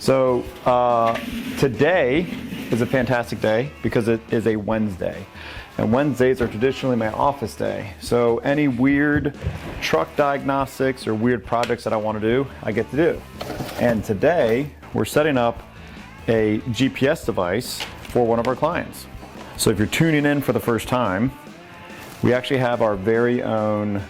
So today is a fantastic day because it is a Wednesday. And Wednesdays are traditionally my office day. So any weird truck diagnostics or weird projects that I want to do, I get to do. And today we're setting up a GPS device for one of our clients. So if you're tuning in for the first time, we actually have our very own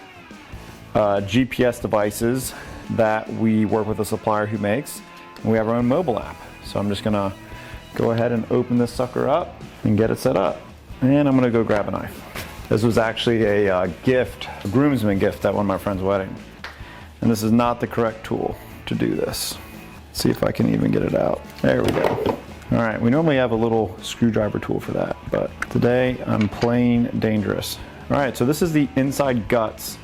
GPS devices that we work with a supplier who makes, and we have our own mobile app. So I'm just gonna go ahead and open this sucker up and get it set up. And I'm gonna go grab a knife. This was actually a gift, a groomsman gift at one of my friend's wedding. And this is not the correct tool to do this. Let's see if I can even get it out. There we go. All right, we normally have a little screwdriver tool for that, but today I'm plain dangerous. All right, so this is the inside guts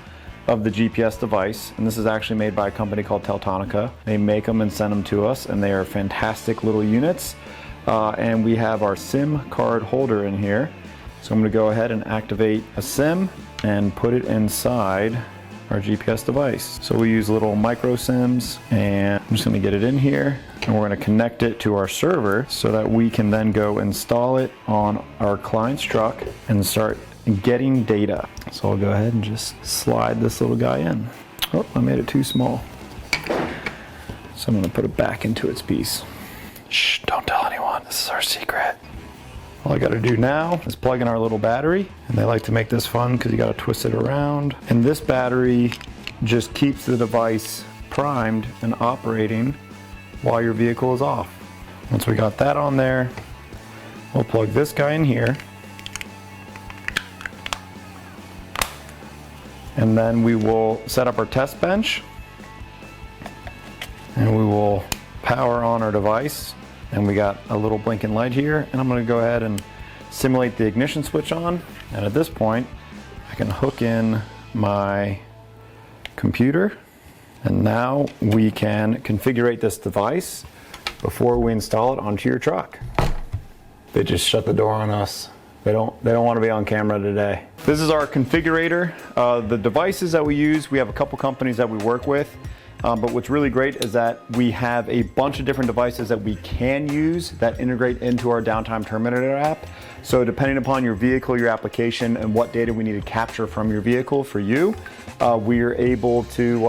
of the GPS device, and this is actually made by a company called Teltonica. They make them and send them to us, and they are fantastic little units. And we have our SIM card holder in here. So I'm gonna go ahead and activate a SIM and put it inside our GPS device. So we use little micro SIMs, and I'm just gonna get it in here, and we're gonna connect it to our server so that we can then go install it on our client's truck and start getting data. So I'll go ahead and just slide this little guy in. Oh, I made it too small. So I'm gonna put it back into its piece. Shh, don't tell anyone, this is our secret. All I gotta do now is plug in our little battery, and they like to make this fun because you gotta twist it around. And this battery just keeps the device primed and operating while your vehicle is off. Once we got that on there, we'll plug this guy in here. And then we will set up our test bench, and we will power on our device. And we got a little blinking light here, and I'm gonna go ahead and simulate the ignition switch on. And at this point, I can hook in my computer, and now we can configure this device before we install it onto your truck. They just shut the door on us. They don't want to be on camera today. This is our configurator. The devices that we use, we have a couple companies that we work with. But what's really great is that we have a bunch of different devices that we can use that integrate into our Downtime Terminator app. So depending upon your vehicle, your application, and what data we need to capture from your vehicle for you, we're able to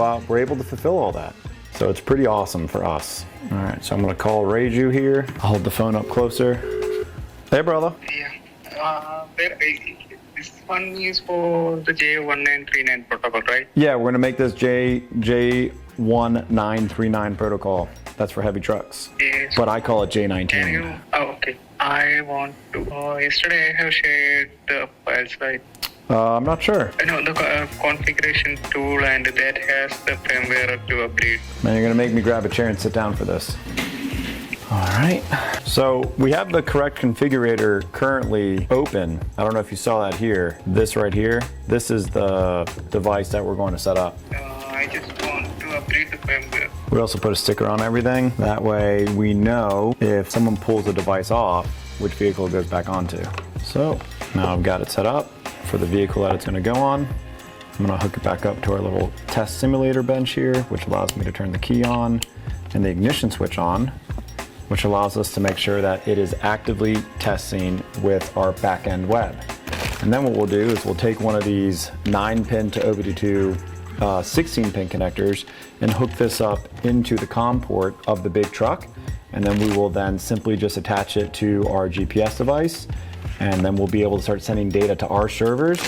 fulfill all that. So it's pretty awesome for us. All right, so I'm gonna call Raju here. I'll hold the phone up closer. Hey, brother. Yeah, this one is for the J1939 protocol, right? Yeah, we're gonna make this J1939 protocol. That's for heavy trucks. Yes. But I call it J19. Okay. I want to. Yesterday I have shared the files, right? I'm not sure. I know the configuration tool, and that has the firmware to update. Man, you're gonna make me grab a chair and sit down for this. All right, so we have the correct configurator currently open. I don't know if you saw that here. This right here, this is the device that we're going to set up. I just want to update the firmware. We also put a sticker on everything. That way we know if someone pulls the device off, which vehicle it goes back onto. So now I've got it set up for the vehicle that it's gonna go on. I'm gonna hook it back up to our little test simulator bench here, which allows me to turn the key on and the ignition switch on, which allows us to make sure that it is actively testing with our back-end web. And then what we'll do is we'll take one of these 9-pin to OBD2 16-pin connectors and hook this up into the COM port of the big truck. And then we will then simply just attach it to our GPS device. And then we'll be able to start sending data to our servers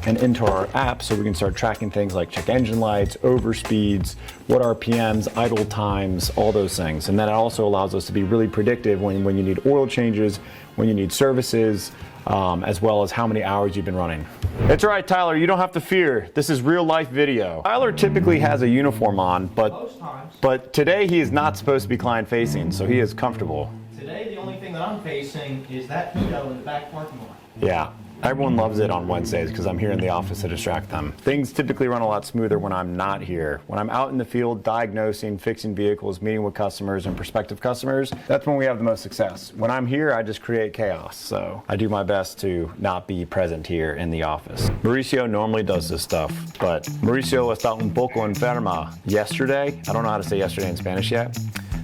and into our app, so we can start tracking things like check engine lights, overspeeds, what RPMs, idle times, all those things. And then it also allows us to be really predictive when you need oil changes, when you need services, as well as how many hours you've been running. It's all right, Tyler, you don't have to fear. This is real life video. Tyler typically has a uniform on, but today he is not supposed to be client facing, so he is comfortable. Today the only thing that I'm facing is that Hito in the back parking lot. Yeah. Everyone loves it on Wednesdays because I'm here in the office to distract them. Things typically run a lot smoother when I'm not here. When I'm out in the field diagnosing, fixing vehicles, meeting with customers and prospective customers, that's when we have the most success. When I'm here, I just create chaos. So I do my best to not be present here in the office. Mauricio normally does this stuff, but Mauricio está un poco enferma yesterday. I don't know how to say yesterday in Spanish yet.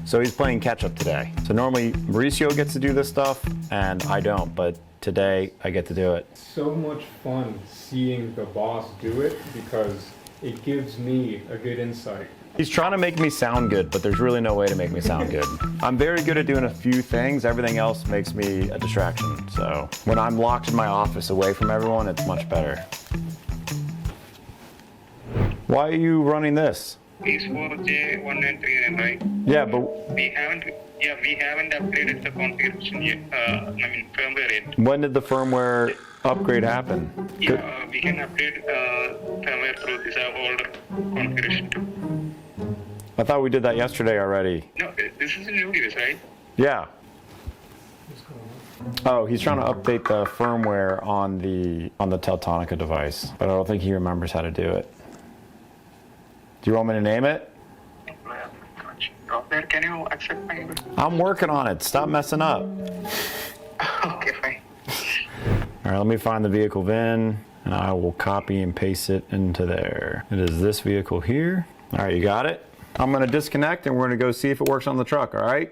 So he's playing catch up today. So normally Mauricio gets to do this stuff and I don't, but today I get to do it. So much fun seeing the boss do it because it gives me a good insight. He's trying to make me sound good, but there's really no way to make me sound good. I'm very good at doing a few things. Everything else makes me a distraction. So when I'm locked in my office away from everyone, it's much better. Why are you running this? It's for J1939, right? Yeah, but We haven't upgraded the configuration yet. Firmware yet. when did the firmware upgrade happen? Yeah, we can upgrade firmware through this older configuration too. I thought we did that yesterday already. No, this is a new device, right? Yeah. Oh, he's trying to update the firmware on the Teltonica device, but I don't think he remembers how to do it. Do you want me to name it? Where can you accept my? I'm working on it. Stop messing up. Okay, fine. All right, let me find the vehicle VIN, and I will copy and paste it into there. It is this vehicle here. All right, you got it? I'm gonna disconnect and we're gonna go see if it works on the truck, all right?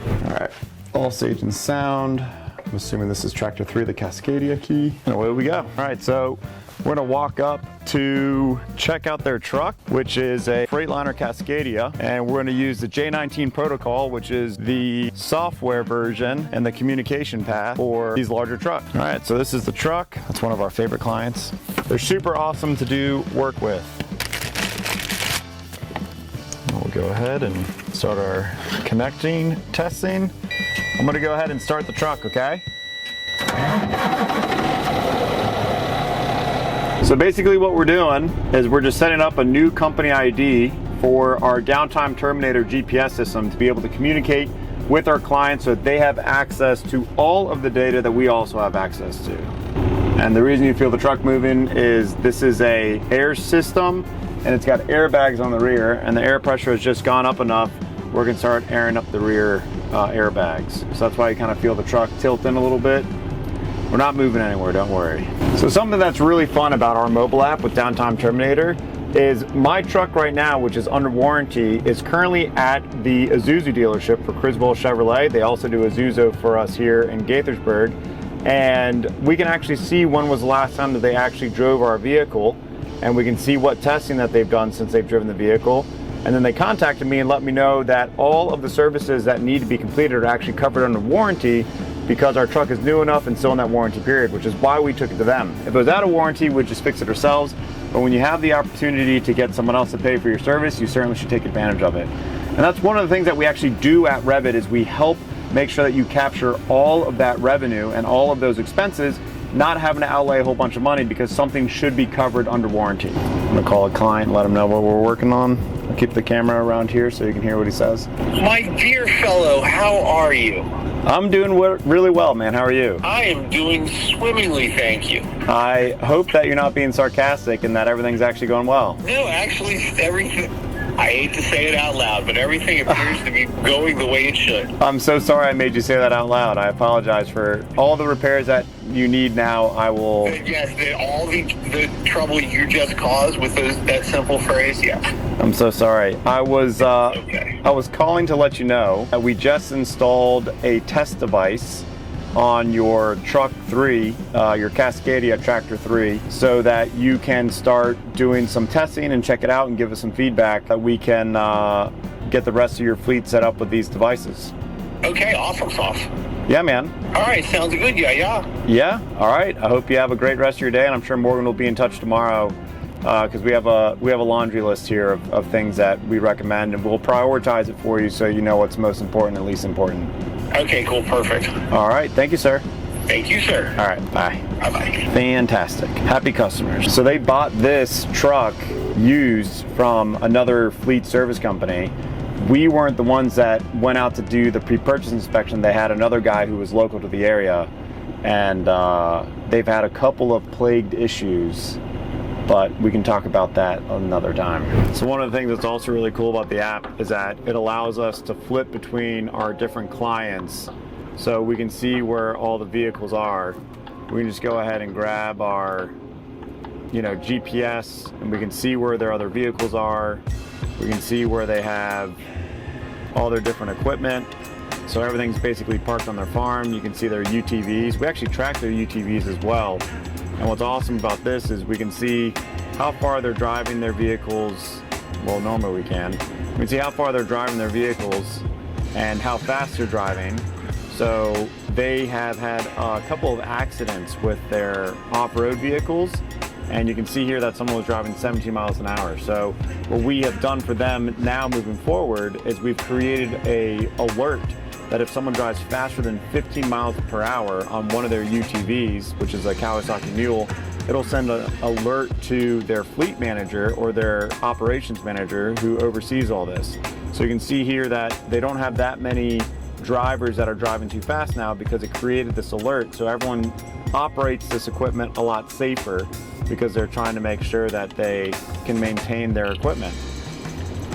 All right, all stage and sound. I'm assuming this is tractor 3, the Cascadia key. And away we go. All right, so we're gonna walk up to check out their truck, which is a Freightliner Cascadia, and we're gonna use the J19 protocol, which is the software version and the communication path for these larger trucks. All right, so this is the truck. That's one of our favorite clients. They're super awesome to do work with. We'll go ahead and start our connecting, testing. I'm gonna go ahead and start the truck, okay? So basically what we're doing is we're just setting up a new company ID for our Downtime Terminator GPS system to be able to communicate with our clients so that they have access to all of the data that we also have access to. And the reason you feel the truck moving is this is a air system and it's got airbags on the rear, and the air pressure has just gone up enough where we can start airing up the rear airbags. So that's why you kind of feel the truck tilting a little bit. We're not moving anywhere, don't worry. So something that's really fun about our mobile app with Downtime Terminator is my truck right now, which is under warranty, is currently at the Isuzu dealership for Criswell Chevrolet. They also do Isuzu for us here in Gaithersburg. And we can actually see when was the last time that they actually drove our vehicle, and we can see what testing that they've done since they've driven the vehicle. And then they contacted me and let me know that all of the services that need to be completed are actually covered under warranty because our truck is new enough and still in that warranty period, which is why we took it to them. If it was out of warranty, we'd just fix it ourselves. But when you have the opportunity to get someone else to pay for your service, you certainly should take advantage of it. And that's one of the things that we actually do at Revit is we help make sure that you capture all of that revenue and all of those expenses, not having to outlay a whole bunch of money because something should be covered under warranty. I'm gonna call a client and let him know what we're working on. I'll keep the camera around here so you can hear what he says. My dear fellow, how are you? I'm doing really well, man. How are you? I am doing swimmingly, thank you. I hope that you're not being sarcastic and that everything's actually going well. No, actually, everything, I hate to say it out loud, but everything appears to be going the way it should. I'm so sorry I made you say that out loud. I apologize for all the repairs that you need now. I will... Yes, all the trouble you just caused with that simple phrase, yes. I'm so sorry. I was Okay. I was calling to let you know that we just installed a test device on your truck 3, your Cascadia Tractor 3, so that you can start doing some testing and check it out and give us some feedback that we can get the rest of your fleet set up with these devices. Okay, awesome sauce. Yeah, man. All right, sounds good, yeah. Yeah, all right. I hope you have a great rest of your day, and I'm sure Morgan will be in touch tomorrow because we have a laundry list here of things that we recommend, and we'll prioritize it for you so you know what's most important and least important. Okay, cool, perfect. All right, thank you, sir. Thank you, sir. All right, bye. Bye-bye. Fantastic. Happy customers. So they bought this truck used from another fleet service company. We weren't the ones that went out to do the pre-purchase inspection. They had another guy who was local to the area, and they've had a couple of plagued issues, but we can talk about that another time. So one of the things that's also really cool about the app is that it allows us to flip between our different clients, so we can see where all the vehicles are. We can just go ahead and grab our, GPS, and we can see where their other vehicles are. We can see where they have all their different equipment. So everything's basically parked on their farm. You can see their UTVs. We actually track their UTVs as well. And what's awesome about this is we can see how far they're driving their vehicles. Well, normally we can see how far they're driving their vehicles and how fast they're driving. So they have had a couple of accidents with their off-road vehicles, and you can see here that someone was driving 17 miles an hour. So what we have done for them now moving forward is we've created a alert that if someone drives faster than 15 miles per hour on one of their UTVs, which is a Kawasaki Mule, it'll send an alert to their fleet manager or their operations manager who oversees all this. So you can see here that they don't have that many drivers that are driving too fast now because it created this alert. So everyone operates this equipment a lot safer because they're trying to make sure that they can maintain their equipment.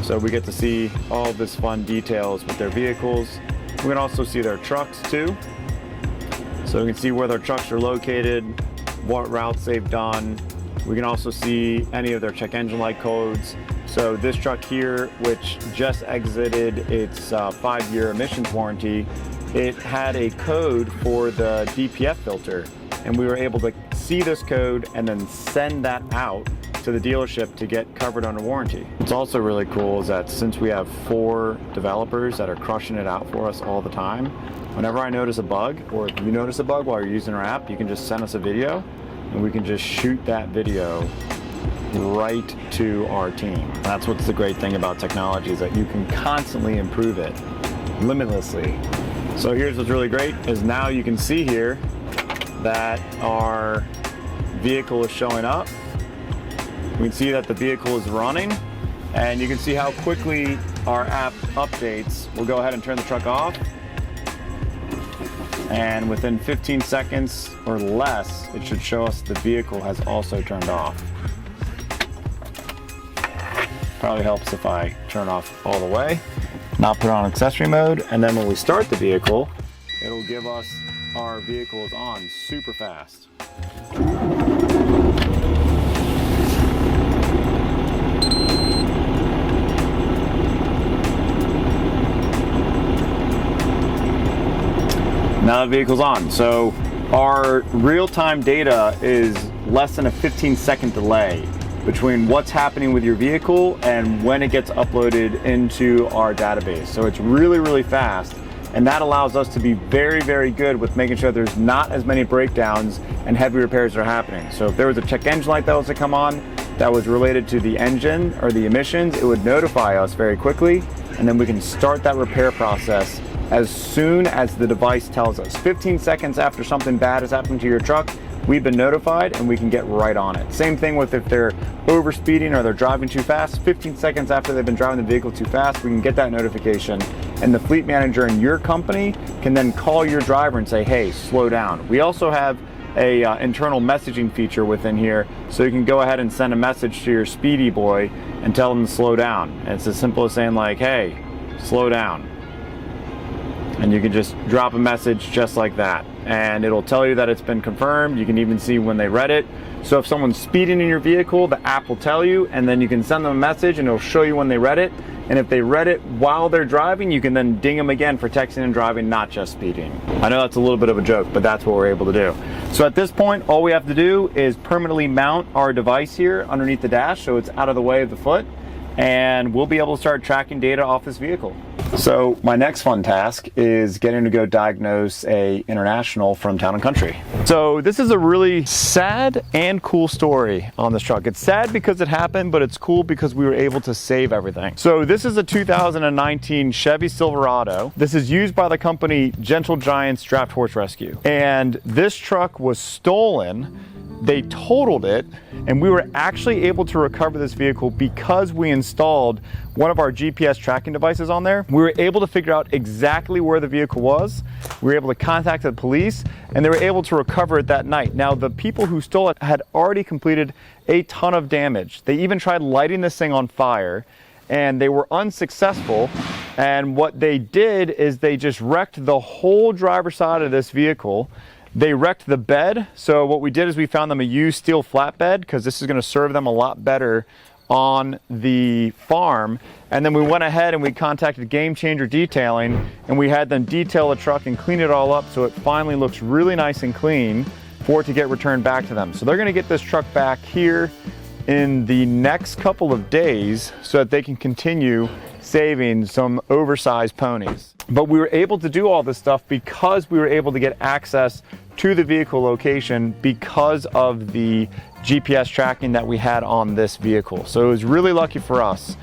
So we get to see all of this fun details with their vehicles. We can also see their trucks too. So we can see where their trucks are located, what routes they've done. We can also see any of their check engine light codes. So this truck here, which just exited its 5-year emissions warranty, it had a code for the DPF filter, and we were able to see this code and then send that out to the dealership to get covered under warranty. What's also really cool is that since we have 4 developers that are crushing it out for us all the time, whenever I notice a bug, or if you notice a bug while you're using our app, you can just send us a video and we can just shoot that video right to our team. That's what's the great thing about technology, is that you can constantly improve it limitlessly. So here's what's really great is now you can see here that our vehicle is showing up. We can see that the vehicle is running, and you can see how quickly our app updates. We'll go ahead and turn the truck off, and within 15 seconds or less, it should show us the vehicle has also turned off. Probably helps if I turn off all the way, not put on accessory mode, and then when we start the vehicle, it'll give us our vehicle is on super fast. Now the vehicle's on. So our real-time data is less than a 15-second delay between what's happening with your vehicle and when it gets uploaded into our database. So it's really, really fast. And that allows us to be very, very good with making sure there's not as many breakdowns and heavy repairs that are happening. So if there was a check engine light that was to come on that was related to the engine or the emissions, it would notify us very quickly, and then we can start that repair process as soon as the device tells us. 15 seconds after something bad has happened to your truck, we've been notified and we can get right on it. Same thing with if they're over speeding or they're driving too fast. 15 seconds after they've been driving the vehicle too fast, we can get that notification, and the fleet manager in your company can then call your driver and say, hey, slow down. We also have a internal messaging feature within here, so you can go ahead and send a message to your speedy boy and tell them to slow down. And it's as simple as saying like, hey, slow down. And you can just drop a message just like that, and it'll tell you that it's been confirmed. You can even see when they read it. So if someone's speeding in your vehicle, the app will tell you, and then you can send them a message and it'll show you when they read it. And if they read it while they're driving, you can then ding them again for texting and driving, not just speeding. I know that's a little bit of a joke, but that's what we're able to do. So at this point, all we have to do is permanently mount our device here underneath the dash so it's out of the way of the foot, and we'll be able to start tracking data off this vehicle. So my next fun task is getting to go diagnose a international from Town and Country. So this is a really sad and cool story on this truck. It's sad because it happened, but it's cool because we were able to save everything. So this is a 2019 Chevy Silverado. This is used by the company Gentle Giants Draft Horse Rescue. And this truck was stolen. They totaled it, and we were actually able to recover this vehicle because we installed one of our GPS tracking devices on there. We were able to figure out exactly where the vehicle was. We were able to contact the police, and they were able to recover it that night. Now, the people who stole it had already completed a ton of damage. They even tried lighting this thing on fire, and they were unsuccessful. And what they did is they just wrecked the whole driver's side of this vehicle. They wrecked the bed. So what we did is we found them a used steel flatbed, because this is going to serve them a lot better on the farm, and then we went ahead and we contacted Game Changer Detailing, and we had them detail the truck and clean it all up so it finally looks really nice and clean for it to get returned back to them. So they're going to get this truck back here in the next couple of days so that they can continue saving some oversized ponies. But we were able to do all this stuff because we were able to get access to the vehicle location because of the GPS tracking that we had on this vehicle. So it was really lucky for us.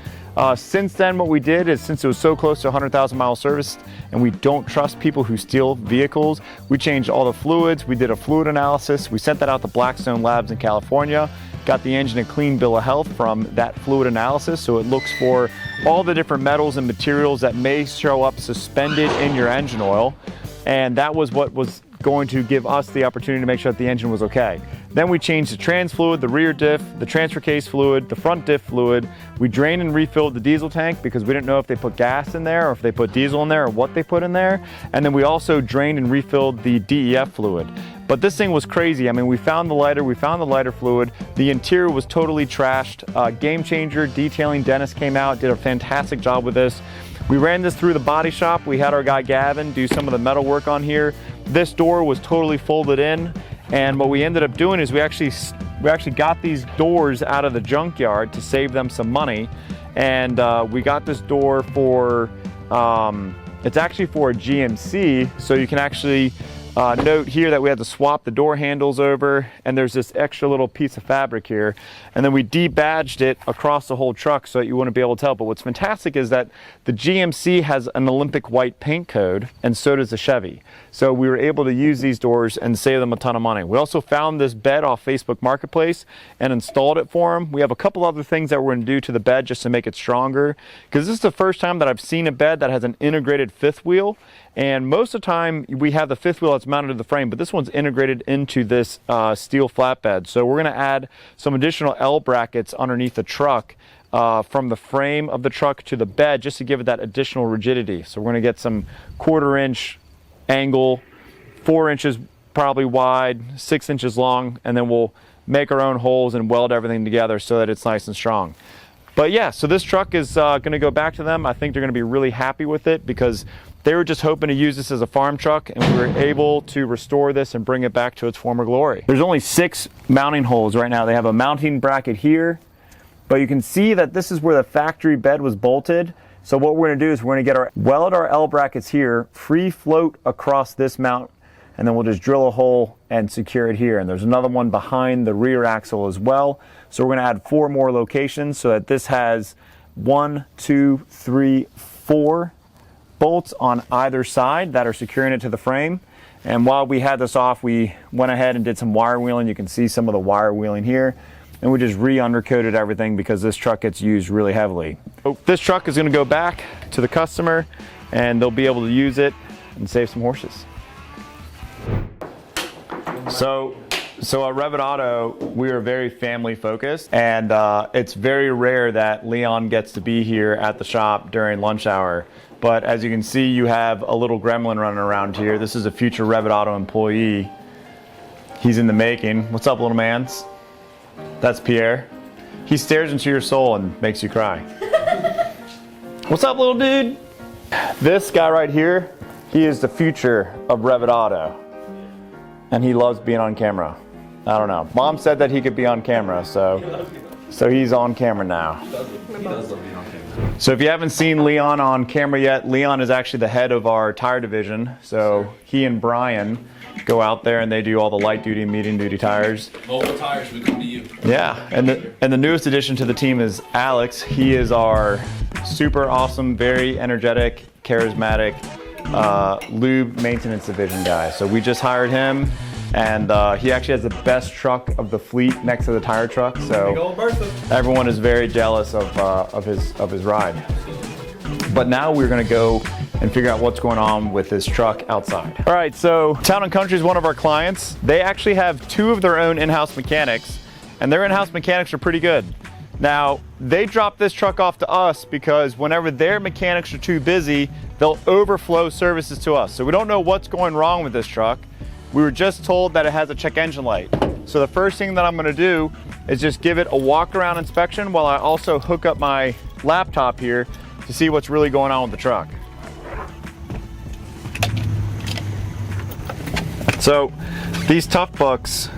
Since then, what we did is, since it was so close to 100,000 mile service and we don't trust people who steal vehicles, we changed all the fluids, we did a fluid analysis, we sent that out to Blackstone Labs in California, got the engine a clean bill of health from that fluid analysis, so it looks for all the different metals and materials that may show up suspended in your engine oil, and that was what was going to give us the opportunity to make sure that the engine was okay. Then we changed the trans fluid, the rear diff, the transfer case fluid, the front diff fluid. We drained and refilled the diesel tank because we didn't know if they put gas in there or if they put diesel in there or what they put in there. And then we also drained and refilled the DEF fluid. But this thing was crazy. I mean, we found the lighter fluid. The interior was totally trashed. Game Changer Detailing Dennis came out, did a fantastic job with this. We ran this through the body shop. We had our guy Gavin do some of the metal work on here. This door was totally folded in, and what we ended up doing is we actually got these doors out of the junkyard to save them some money, and we got this door for it's actually for a GMC, so you can actually note here that we had to swap the door handles over, and there's this extra little piece of fabric here, and then we debadged it across the whole truck so that you wouldn't be able to tell. But what's fantastic is that the GMC has an Olympic white paint code, and so does the Chevy. So we were able to use these doors and save them a ton of money. We also found this bed off Facebook Marketplace and installed it for them. We have a couple other things that we're going to do to the bed just to make it stronger, because this is the first time that I've seen a bed that has an integrated fifth wheel. And most of the time we have the fifth wheel that's mounted to the frame, but this one's integrated into this steel flatbed. So we're going to add some additional L brackets underneath the truck from the frame of the truck to the bed, just to give it that additional rigidity. So we're going to get some 1/4 inch angle, 4 inches probably wide, 6 inches long, and then we'll make our own holes and weld everything together so that it's nice and strong. But yeah, so this truck is going to go back to them. I think they're going to be really happy with it because they were just hoping to use this as a farm truck, and we were able to restore this and bring it back to its former glory. There's only 6 mounting holes right now. They have a mounting bracket here, but you can see that this is where the factory bed was bolted. So what we're going to do is we're going to weld our L brackets here, free float across this mount, and then we'll just drill a hole and secure it here. And there's another one behind the rear axle as well. So we're going to add 4 more locations so that this has 1, 2, 3, 4 bolts on either side that are securing it to the frame. And while we had this off, we went ahead and did some wire wheeling. You can see some of the wire wheeling here. And we just re-undercoated everything because this truck gets used really heavily. So this truck is going to go back to the customer, and they'll be able to use it and save some horses. So at Revit Auto, we are very family focused, and it's very rare that Leon gets to be here at the shop during lunch hour. But as you can see, you have a little gremlin running around here. This is a future Revit Auto employee. He's in the making. What's up, little mans? That's Pierre. He stares into your soul and makes you cry. What's up, little dude? This guy right here, he is the future of Revit Auto. And he loves being on camera. I don't know. Mom said that he could be on camera, so he's on camera now. He does love being on camera. So if you haven't seen Leon on camera yet, Leon is actually the head of our tire division. So he and Brian go out there and they do all the light duty and medium duty tires. Mobile tires, we come to you. Yeah, and the newest addition to the team is Alex. He is our super awesome, very energetic, charismatic lube maintenance division guy. So we just hired him, and he actually has the best truck of the fleet next to the tire truck. So everyone is very jealous of his ride. But now we're going to go and figure out what's going on with this truck outside. All right, so Town & Country is one of our clients. They actually have 2 of their own in-house mechanics, and their in-house mechanics are pretty good. Now, they dropped this truck off to us because whenever their mechanics are too busy, they'll overflow services to us. So we don't know what's going wrong with this truck. We were just told that it has a check engine light. So the first thing that I'm gonna do is just give it a walk around inspection while I also hook up my laptop here to see what's really going on with the truck. So these tough books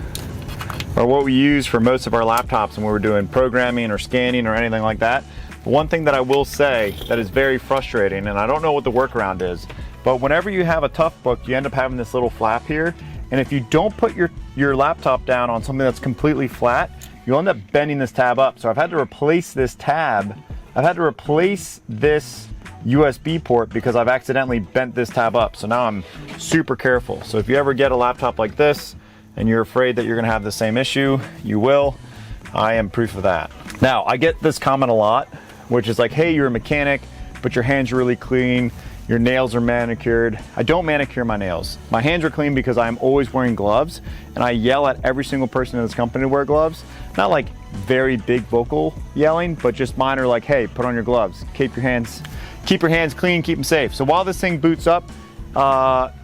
are what we use for most of our laptops when we're doing programming or scanning or anything like that. One thing that I will say that is very frustrating, and I don't know what the workaround is, but whenever you have a tough book, you end up having this little flap here. And if you don't put your laptop down on something that's completely flat, you'll end up bending this tab up. So I've had to replace this tab. I've had to replace this USB port because I've accidentally bent this tab up. So now I'm super careful. So if you ever get a laptop like this and you're afraid that you're gonna have the same issue, you will. I am proof of that. Now, I get this comment a lot, which is like, hey, you're a mechanic, but your hands are really clean. Your nails are manicured. I don't manicure my nails. My hands are clean because I'm always wearing gloves, and I yell at every single person in this company to wear gloves. Not like very big vocal yelling, but just mine are like, hey, put on your gloves. Keep your hands clean, keep them safe. So while this thing boots up,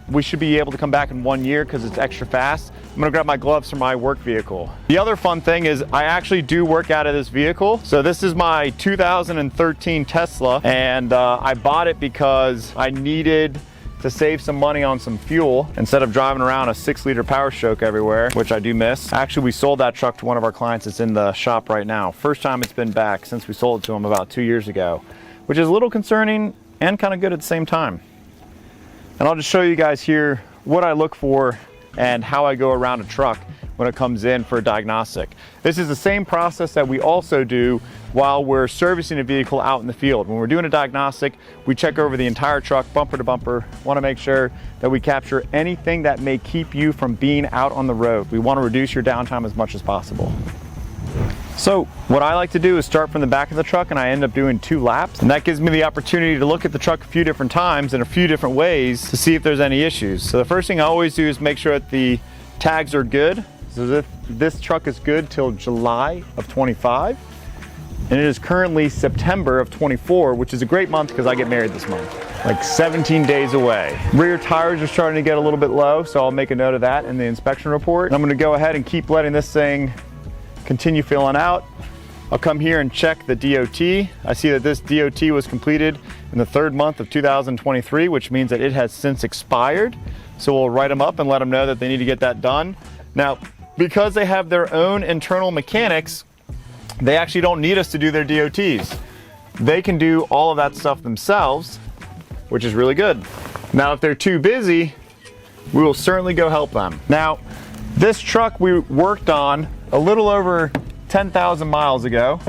we should be able to come back in 1 year because it's extra fast. I'm gonna grab my gloves from my work vehicle. The other fun thing is I actually do work out of this vehicle. So this is my 2013 Tesla, and I bought it because I needed to save some money on some fuel instead of driving around a 6-liter Power Stroke everywhere, which I do miss. Actually, we sold that truck to one of our clients that's in the shop right now. First time it's been back since we sold it to him about 2 years ago, which is a little concerning and kind of good at the same time. And I'll just show you guys here what I look for and how I go around a truck when it comes in for a diagnostic. This is the same process that we also do while we're servicing a vehicle out in the field. When we're doing a diagnostic, we check over the entire truck, bumper to bumper. Want to make sure that we capture anything that may keep you from being out on the road. We want to reduce your downtime as much as possible. So what I like to do is start from the back of the truck, and I end up doing 2 laps, and that gives me the opportunity to look at the truck a few different times in a few different ways to see if there's any issues. So the first thing I always do is make sure that the tags are good. So this truck is good till July of 25, and it is currently September of 24, which is a great month because I get married this month. Like 17 days away. Rear tires are starting to get a little bit low, so I'll make a note of that in the inspection report. And I'm gonna go ahead and keep letting this thing continue filling out. I'll come here and check the DOT. I see that this DOT was completed in the 3rd month of 2023, which means that it has since expired. So we'll write them up and let them know that they need to get that done. Now, because they have their own internal mechanics, they actually don't need us to do their DOTs. They can do all of that stuff themselves, which is really good. Now, if they're too busy, we will certainly go help them. Now, this truck we worked on a little over 10,000 miles ago.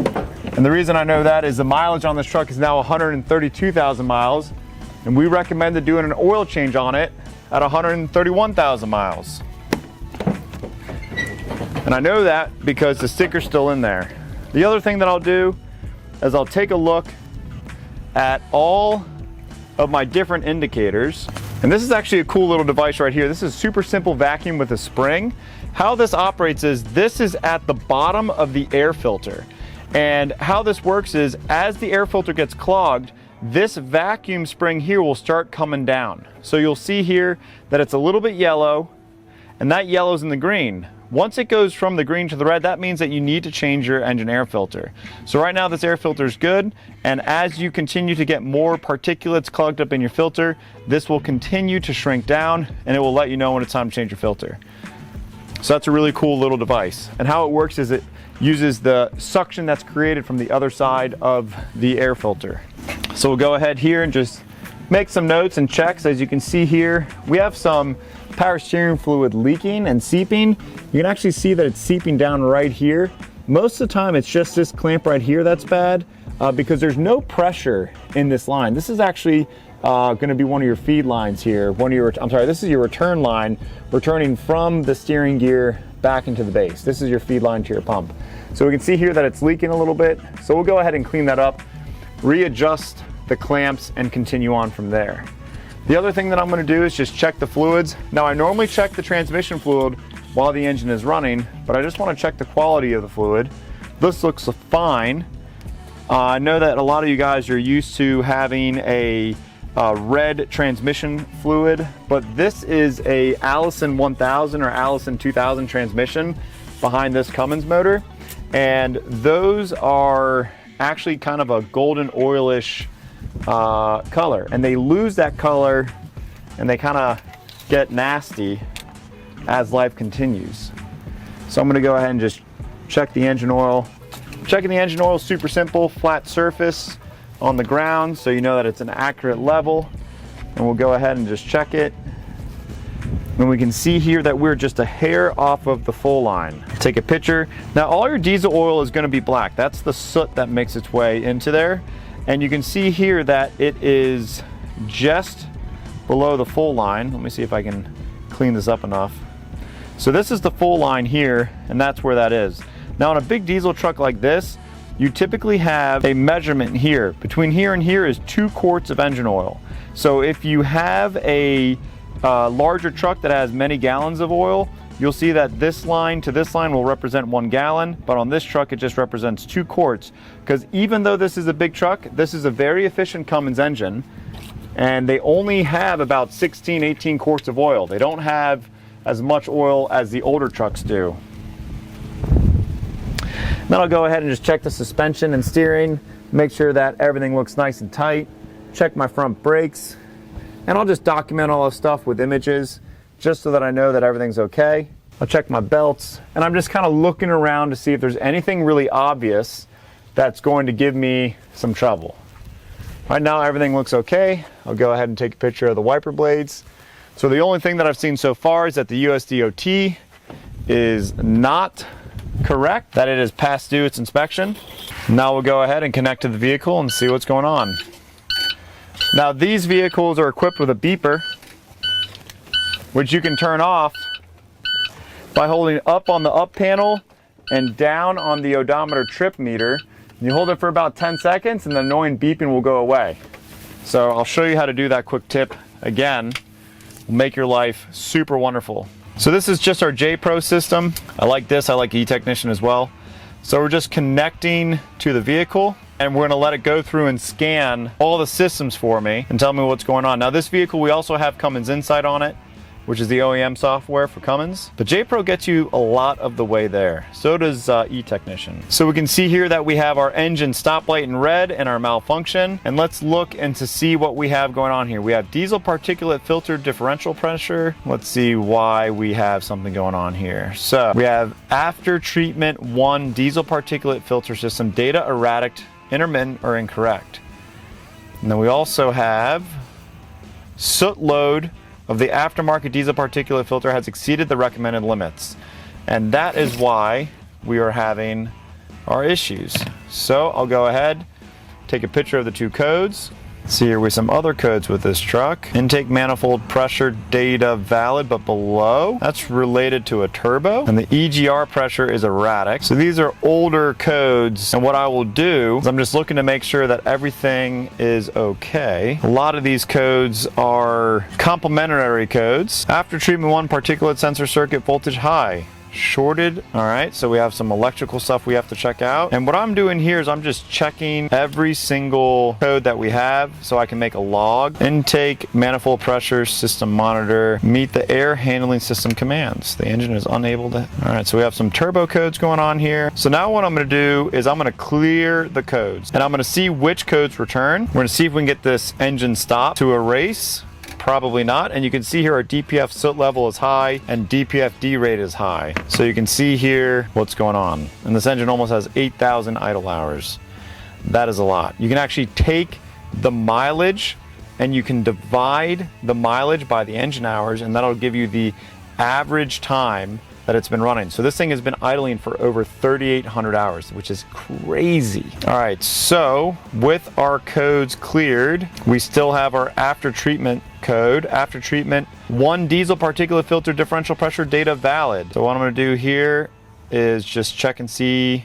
And the reason I know that is the mileage on this truck is now 132,000 miles. And we recommended doing an oil change on it at 131,000 miles. And I know that because the sticker's still in there. The other thing that I'll do is I'll take a look at all of my different indicators. And this is actually a cool little device right here. This is a super simple vacuum with a spring. How this operates is this is at the bottom of the air filter. And how this works is as the air filter gets clogged, this vacuum spring here will start coming down. So you'll see here that it's a little bit yellow, and that yellow's in the green. Once it goes from the green to the red, that means that you need to change your engine air filter. So right now this air filter is good, and as you continue to get more particulates clogged up in your filter, this will continue to shrink down, and it will let you know when it's time to change your filter. So that's a really cool little device. And how it works is it uses the suction that's created from the other side of the air filter. So we'll go ahead here and just make some notes and checks. As you can see here, we have some power steering fluid leaking and seeping. You can actually see that it's seeping down right here. Most of the time it's just this clamp right here that's bad because there's no pressure in this line. This is actually going to be one of your feed lines here. This is your return line, returning from the steering gear back into the base. This is your feed line to your pump. So we can see here that it's leaking a little bit. So we'll go ahead and clean that up, readjust the clamps, and continue on from there. The other thing that I'm going to do is just check the fluids. Now I normally check the transmission fluid while the engine is running, but I just want to check the quality of the fluid. This looks fine. I know that a lot of you guys are used to having a red transmission fluid, but this is a Allison 1000 or Allison 2000 transmission. behind this Cummins motor, and those are actually kind of a golden oilish color, and they lose that color and they kind of get nasty as life continues. So I'm going to go ahead and just check the engine oil. Checking the engine oil is super simple, flat surface on the ground so you know that it's an accurate level, and we'll go ahead and just check it. And we can see here that we're just a hair off of the full line. Take a picture. Now all your diesel oil is going to be black. That's the soot that makes its way into there. And you can see here that it is just below the full line. Let me see if I can clean this up enough. So this is the full line here, and that's where that is. Now on a big diesel truck like this, you typically have a measurement here. Between here and here is 2 quarts of engine oil. So if you have a larger truck that has many gallons of oil, you'll see that this line to this line will represent 1 gallon, but on this truck it just represents 2 quarts. Because even though this is a big truck, this is a very efficient Cummins engine, and they only have about 16, 18 quarts of oil. They don't have as much oil as the older trucks do. Then I'll go ahead and just check the suspension and steering, make sure that everything looks nice and tight, check my front brakes, and I'll just document all this stuff with images just so that I know that everything's okay. I'll check my belts, and I'm just kind of looking around to see if there's anything really obvious that's going to give me some trouble. Right now everything looks okay. I'll go ahead and take a picture of the wiper blades. So the only thing that I've seen so far is that the USDOT is not correct, that it is past due its inspection. Now we'll go ahead and connect to the vehicle and see what's going on. Now these vehicles are equipped with a beeper, which you can turn off by holding up on the up panel and down on the odometer trip meter. You hold it for about 10 seconds and the annoying beeping will go away. So I'll show you how to do that quick tip again. Will make your life super wonderful. So this is just our J-Pro system. I like this, I like E-Technician as well. So we're just connecting to the vehicle, and we're gonna let it go through and scan all the systems for me and tell me what's going on. Now this vehicle, we also have Cummins Insight on it, which is the OEM software for Cummins. But J-Pro gets you a lot of the way there. So does E-Technician. So we can see here that we have our engine stoplight in red and our malfunction. And let's look and to see what we have going on here. We have diesel particulate filter differential pressure. Let's see why we have something going on here. So we have after treatment 1 diesel particulate filter system data erratic, intermittent, or incorrect. And then we also have soot load of the aftermarket diesel particulate filter has exceeded the recommended limits. And that is why we are having our issues. So I'll go ahead, take a picture of the 2 codes. See here with some other codes with this truck. Intake manifold pressure data valid but below. That's related to a turbo. And the EGR pressure is erratic. So these are older codes. And what I will do is I'm just looking to make sure that everything is okay. A lot of these codes are complementary codes. After treatment 1 particulate sensor circuit voltage high. Shorted. All right, so we have some electrical stuff we have to check out. And what I'm doing here is I'm just checking every single code that we have so I can make a log. Intake, manifold pressure, system monitor, meet the air handling system commands. The engine is unable to. All right, so we have some turbo codes going on here. So now what I'm gonna do is I'm gonna clear the codes and I'm gonna see which codes return. We're gonna see if we can get this engine stopped to erase. Probably not. And you can see here our DPF soot level is high and DPFD rate is high. So you can see here what's going on. And this engine almost has 8,000 idle hours. That is a lot. You can actually take the mileage and you can divide the mileage by the engine hours, and that'll give you the average time that it's been running. So this thing has been idling for over 3,800 hours, which is crazy. All right, so with our codes cleared, we still have our after treatment code. After treatment 1 diesel particulate filter differential pressure data valid. So what I'm gonna do here is just check and see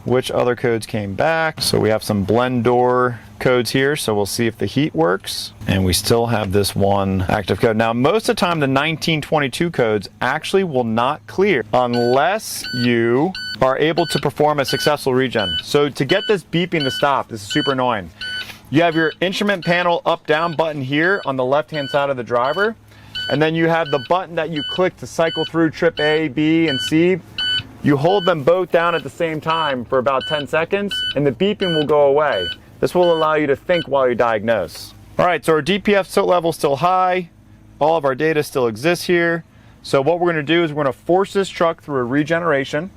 which other codes came back. So we have some blend door codes here, so we'll see if the heat works. And we still have this 1 active code. Now, most of the time, the 1922 codes actually will not clear unless you are able to perform a successful regen. So to get this beeping to stop, this is super annoying. You have your instrument panel up-down button here on the left-hand side of the driver. And then you have the button that you click to cycle through trip A, B, and C. you hold them both down at the same time for about 10 seconds and the beeping will go away. This will allow you to think while you diagnose. All right, so our DPF soot level is still high. All of our data still exists here. So what we're going to do is we're going to force this truck through a regeneration,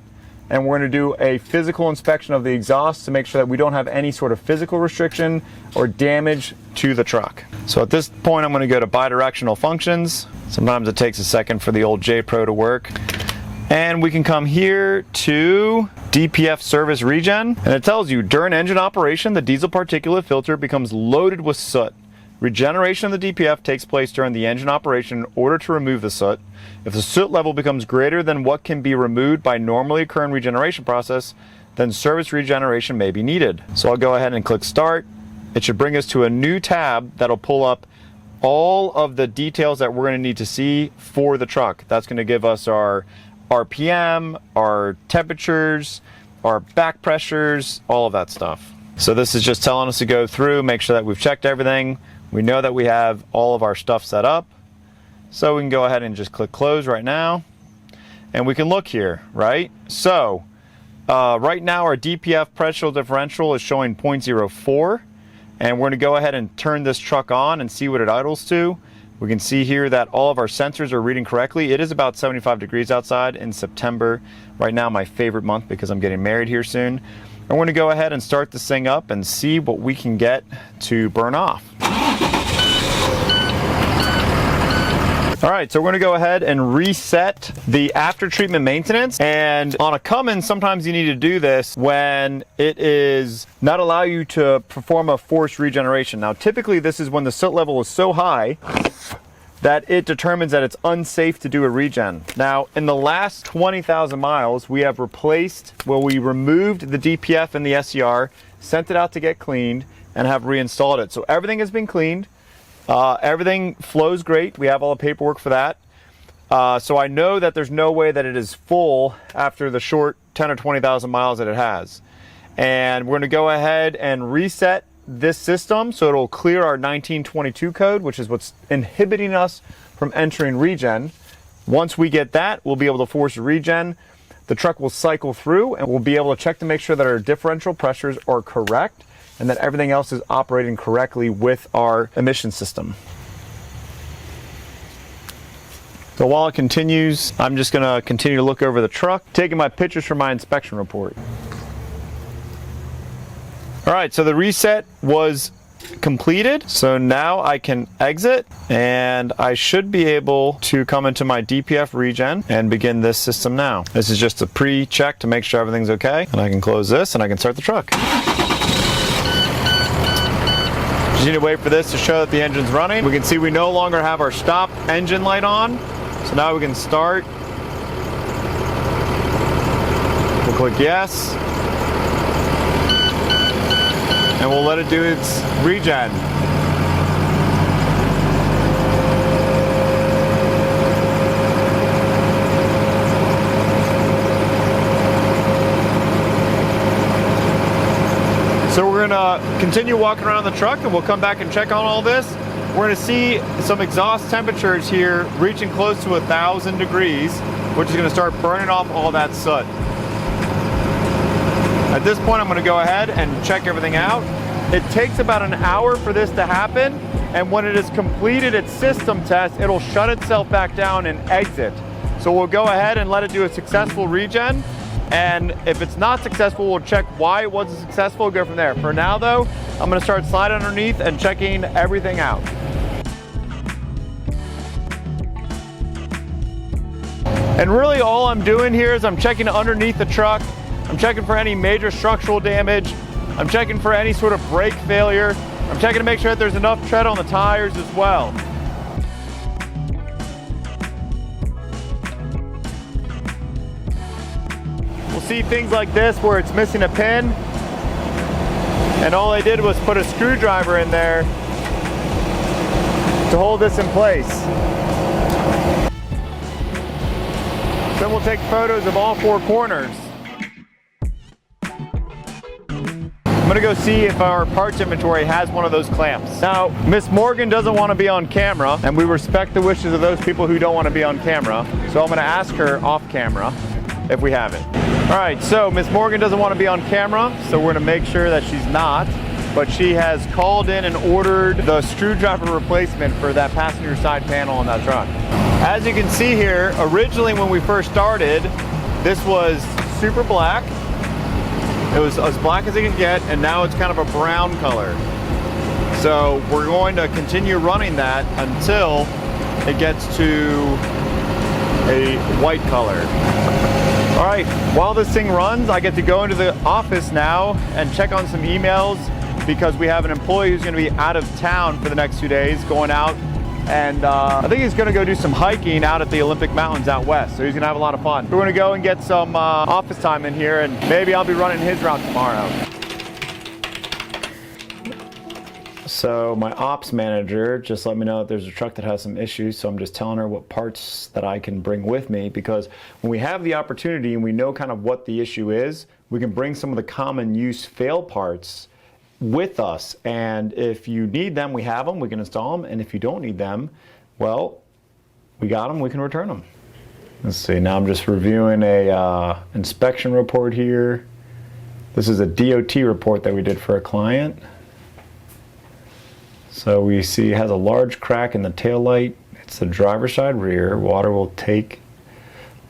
and we're going to do a physical inspection of the exhaust to make sure that we don't have any sort of physical restriction or damage to the truck. So at this point, I'm going to go to bidirectional functions. Sometimes it takes a second for the old J Pro to work. And we can come here to DPF service regen, and it tells you during engine operation, the diesel particulate filter becomes loaded with soot. Regeneration of the DPF takes place during the engine operation in order to remove the soot. If the soot level becomes greater than what can be removed by normally occurring regeneration process, then service regeneration may be needed. So I'll go ahead and click start. It should bring us to a new tab that'll pull up all of the details that we're going to need to see for the truck. That's going to give us our RPM, our temperatures, our back pressures, all of that stuff. So this is just telling us to go through, make sure that we've checked everything. We know that we have all of our stuff set up. So we can go ahead and just click close right now. And we can look here, right? So right now our DPF pressure differential is showing 0.04. And we're going to go ahead and turn this truck on and see what it idles to. We can see here that all of our sensors are reading correctly. It is about 75 degrees outside in September. Right now, my favorite month because I'm getting married here soon. And we're going to go ahead and start this thing up and see what we can get to burn off. All right, so we're going to go ahead and reset the after treatment maintenance. And on a Cummins, sometimes you need to do this when it is not allow you to perform a forced regeneration. Now, typically this is when the soot level is so high that it determines that it's unsafe to do a regen. Now, in the last 20,000 miles, we have replaced, well, we removed the DPF and the SCR, sent it out to get cleaned, and have reinstalled it. So everything has been cleaned. Everything flows great. We have all the paperwork for that. So I know that there's no way that it is full after the short 10 or 20,000 miles that it has. And we're going to go ahead and reset this system so it'll clear our 1922 code, which is what's inhibiting us from entering regen. Once we get that, we'll be able to force a regen. The truck will cycle through and we'll be able to check to make sure that our differential pressures are correct and that everything else is operating correctly with our emission system. So while it continues, I'm just going to continue to look over the truck, taking my pictures from my inspection report. All right, so the reset was completed. So now I can exit and I should be able to come into my DPF regen and begin this system now. This is just a pre-check to make sure everything's okay. And I can close this and I can start the truck. Just need to wait for this to show that the engine's running. We can see we no longer have our stop engine light on. So now we can start. We'll click yes. And we'll let it do its regen. So we're gonna continue walking around the truck and we'll come back and check on all this. We're gonna see some exhaust temperatures here reaching close to 1,000 degrees, which is gonna start burning off all that soot. At this point, I'm going to go ahead and check everything out. It takes about an hour for this to happen, and when it has completed its system test, it'll shut itself back down and exit. So we'll go ahead and let it do a successful regen, and if it's not successful, we'll check why it wasn't successful, go from there. For now, though, I'm going to start sliding underneath and checking everything out. And really all I'm doing here is I'm checking underneath the truck. I'm checking for any major structural damage. I'm checking for any sort of brake failure. I'm checking to make sure that there's enough tread on the tires as well. We'll see things like this where it's missing a pin, and all I did was put a screwdriver in there to hold this in place. Then we'll take photos of all four corners. I'm gonna go see if our parts inventory has one of those clamps. Now, Miss Morgan doesn't want to be on camera, and we respect the wishes of those people who don't want to be on camera. So I'm gonna ask her off camera if we have it. All right, so Miss Morgan doesn't want to be on camera, so we're gonna make sure that she's not, but she has called in and ordered the screwdriver replacement for that passenger side panel on that truck. As you can see here, originally when we first started, this was super black. It was as black as it can get, and now it's kind of a brown color. So we're going to continue running that until it gets to a white color. All right, while this thing runs, I get to go into the office now and check on some emails because we have an employee who's gonna be out of town for the next 2 days, going out, and I think he's gonna go do some hiking out at the Olympic Mountains out west, so he's gonna have a lot of fun. We're gonna go and get some office time in here, and maybe I'll be running his route tomorrow. So my ops manager just let me know that there's a truck that has some issues, so I'm just telling her what parts that I can bring with me, because when we have the opportunity and we know kind of what the issue is, we can bring some of the common use fail parts with us, and if you need them, we have them, we can install them, and if you don't need them, well, we got them, we can return them. Let's see, now I'm just reviewing a inspection report here. This is a DOT report that we did for a client. So we see it has a large crack in the tail light. It's the driver's side rear. Water will make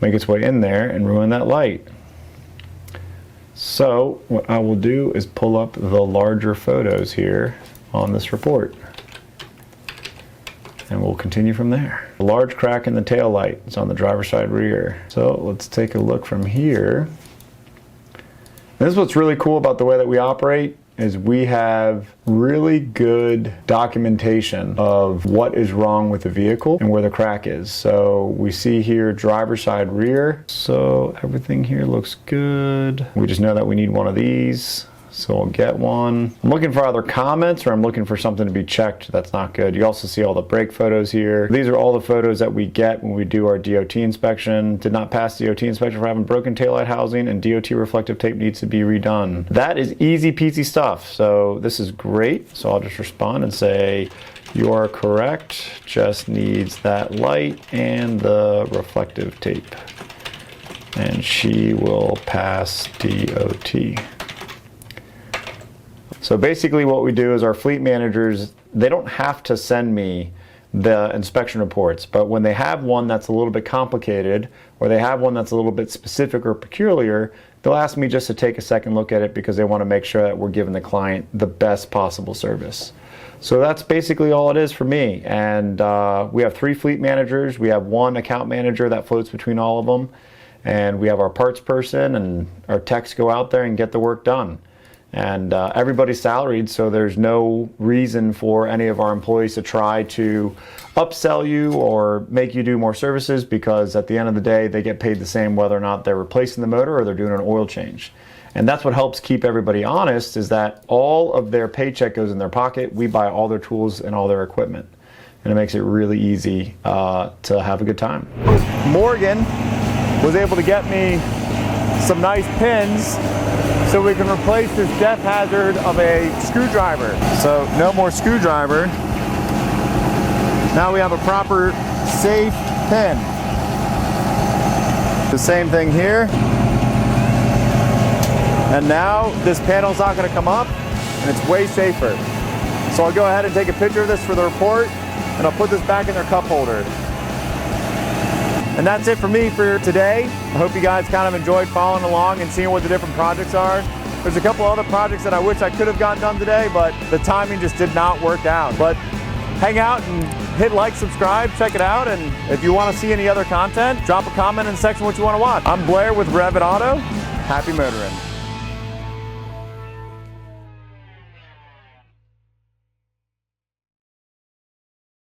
its way in there and ruin that light. So what I will do is pull up the larger photos here on this report. And we'll continue from there. A large crack in the tail light. It's on the driver's side rear. So let's take a look from here. This is what's really cool about the way that we operate, is we have really good documentation of what is wrong with the vehicle and where the crack is. So we see here driver's side rear. So everything here looks good. We just know that we need one of these. So we'll get one. I'm looking for either comments or I'm looking for something to be checked that's not good. You also see all the brake photos here. These are all the photos that we get when we do our DOT inspection. Did not pass DOT inspection for having broken taillight housing, and DOT reflective tape needs to be redone. That is easy peasy stuff. So this is great. So I'll just respond and say, you are correct. Just needs that light and the reflective tape. And she will pass DOT. So basically what we do is our fleet managers, they don't have to send me the inspection reports, but when they have one that's a little bit complicated, or they have one that's a little bit specific or peculiar, they'll ask me just to take a second look at it because they want to make sure that we're giving the client the best possible service. So that's basically all it is for me. And we have 3 fleet managers. We have 1 account manager that floats between all of them. And we have our parts person, and our techs go out there and get the work done. And everybody's salaried, so there's no reason for any of our employees to try to upsell you or make you do more services, because at the end of the day, they get paid the same whether or not they're replacing the motor or they're doing an oil change. And that's what helps keep everybody honest, is that all of their paycheck goes in their pocket. We buy all their tools and all their equipment. And it makes it really easy to have a good time. Morgan was able to get me some nice pins so we can replace this death hazard of a screwdriver. So no more screwdriver. Now we have a proper safe pin. The same thing here. And now this panel's not going to come up, and it's way safer. So I'll go ahead and take a picture of this for the report, and I'll put this back in their cup holder. And that's it for me for today. I hope you guys kind of enjoyed following along and seeing what the different projects are. There's a couple other projects that I wish I could have gotten done today, but the timing just did not work out. But hang out and hit like, subscribe, check it out. And if you want to see any other content, drop a comment in the section what you want to watch. I'm Blair with Revit Auto. Happy motoring.